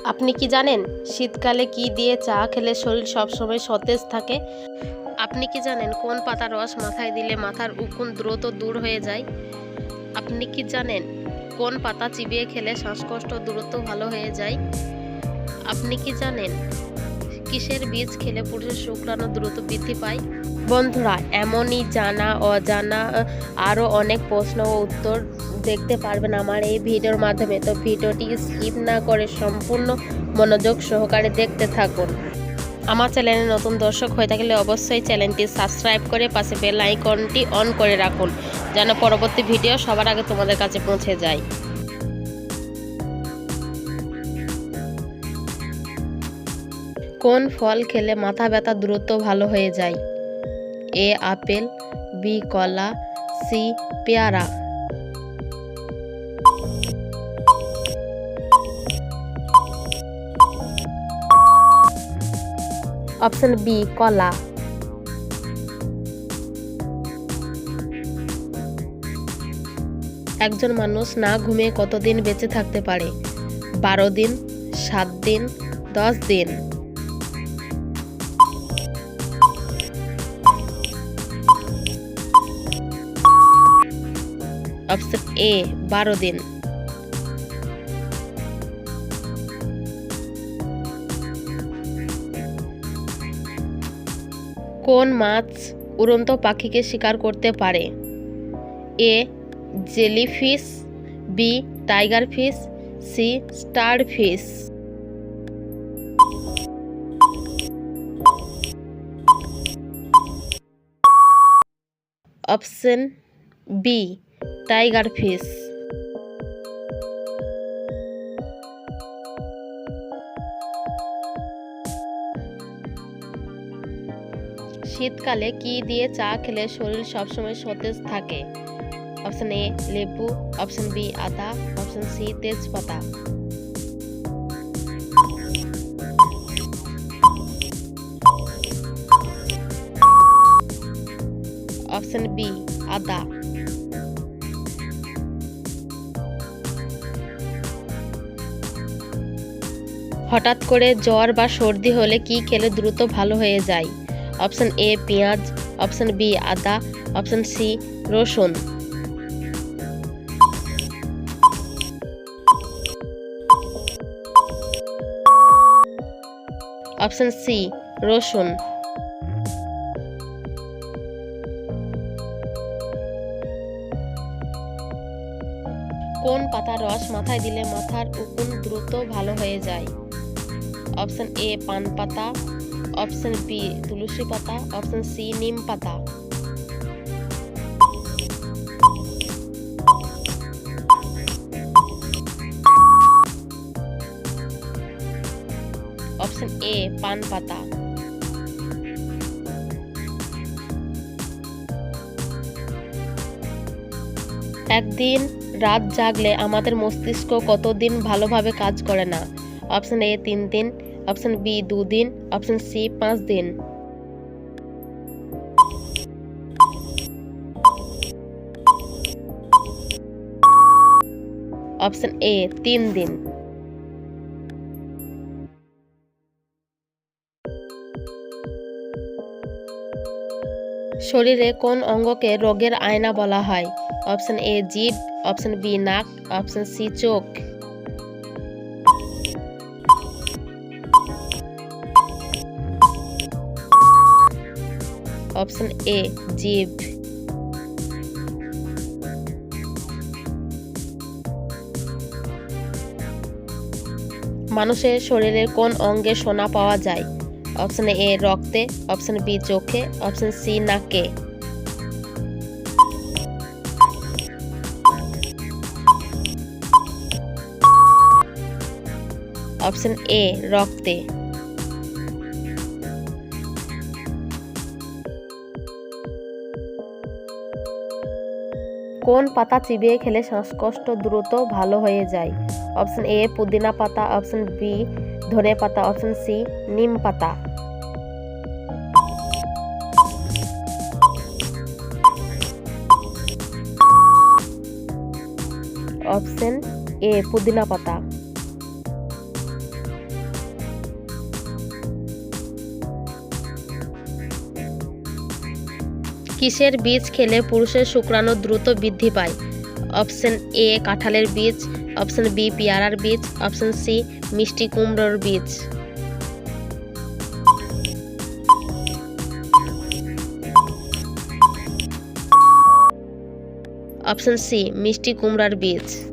আপনি কি জানেন শীতকালে কি দিয়ে চা খেলে শরীর সবসময় সতেজ থাকে? আপনি কি জানেন কোন পাতার রস মাথায় দিলে মাথার উকুন দ্রুত দূর হয়ে যায়? আপনি কি জানেন কোন পাতা চিবিয়ে খেলে শ্বাসকষ্ট দ্রুত ভালো হয়ে যায়? আপনি কি জানেন কিসের বীজ খেলে পুরুষের শুক্রাণু দ্রুত বৃদ্ধি পায়? বন্ধুরা, এমনই জানা অজানা আরও অনেক প্রশ্ন ও উত্তর দেখতে পারবেন আমার এই ভিডিওর মাধ্যমে। তো ভিডিওটি স্কিপ না করে সম্পূর্ণ মনোযোগ সহকারে দেখতে থাকুন। আমার চ্যানেলে নতুন দর্শক হয়ে থাকলে অবশ্যই চ্যানেলটি সাবস্ক্রাইব করে পাশে বেল আইকনটি অন করে রাখুন, যেন পরবর্তী ভিডিও সবার আগে তোমাদের কাছে পৌঁছে যায়। কোন ফল খেলে মাথা ব্যথা দ্রুত ভালো হয়ে যায়? এ আপেল, বি কলা, সি পেয়ারা। অপশন বি কলা। একজন মানুষ না ঘুমিয়ে কতদিন বেঁচে থাকতে পারে? 12 দিন, 7 দিন, 10 দিন। অপশন এ 12 দিন। কোন মাছ উড়ন্ত পাখিকে শিকার করতে পারে? A jellyfish, B tiger fish, C starfish. Option B tiger fish. শীতকালে কি দিয়ে চা খেলে শরীর সবসময় সতেজ থাকে? অপশন এ লেবু, অপশন বি আদা, অপশন সি তেজপাতা। অপশন বি আদা। হঠাৎ করে জ্বর বা সর্দি হলে কি খেলে দ্রুত ভালো হয়ে যায়? অপশন এ পেঁয়াজ, অপশন বি আদা, অপশন সি রসুন। অপশন সি রসুন। কোন পাতার রস মাথায় দিলে মাথার উকুন দ্রুত ভালো হয়ে যায়? অপশন এ পান পাতা, অপশন বি তুলসী পাতা, অপশন সি নিম পাতা। অপশন এ পান পাতা। একদিন রাত জাগলে আমাদের মস্তিষ্ক কতদিন ভালোভাবে কাজ করে না? অপশন এ 3 দিন, অপশন বি 2 দিন, অপশন সি 5 দিন। অপশন এ 3 দিন। শরীরে কোন অঙ্গকে রোগের আয়না বলা হয়? অপশন এ জিভ, অপশন বি নাক, অপশন সি চোখ। অপশন এ জিভ। মানুষের শরীরের কোন অঙ্গে সোনা পাওয়া যায়? অপশন এ রক্তে, অপশন বি চোখে, অপশন সি নাকে। অপশন এ রক্তে। কোন পাতা চিবিয়ে খেলে শ্বাসকষ্ট দ্রুত ভালো হয়ে যায়? অপশন এ পুদিনা পাতা, অপশন বি ধনে পাতা, অপশন সি নিম পাতা। অপশন এ পুদিনা পাতা। কিসের বীজ খেলে পুরুষের শুক্রাণু দ্রুত বৃদ্ধি পায়? অপশন এ কাঁঠালের বীজ, অপশন বি পেয়ারার বীজ, অপশন সি মিষ্টি কুমড়োর বীজ। অপশন সি মিষ্টি কুমড়ার বীজ।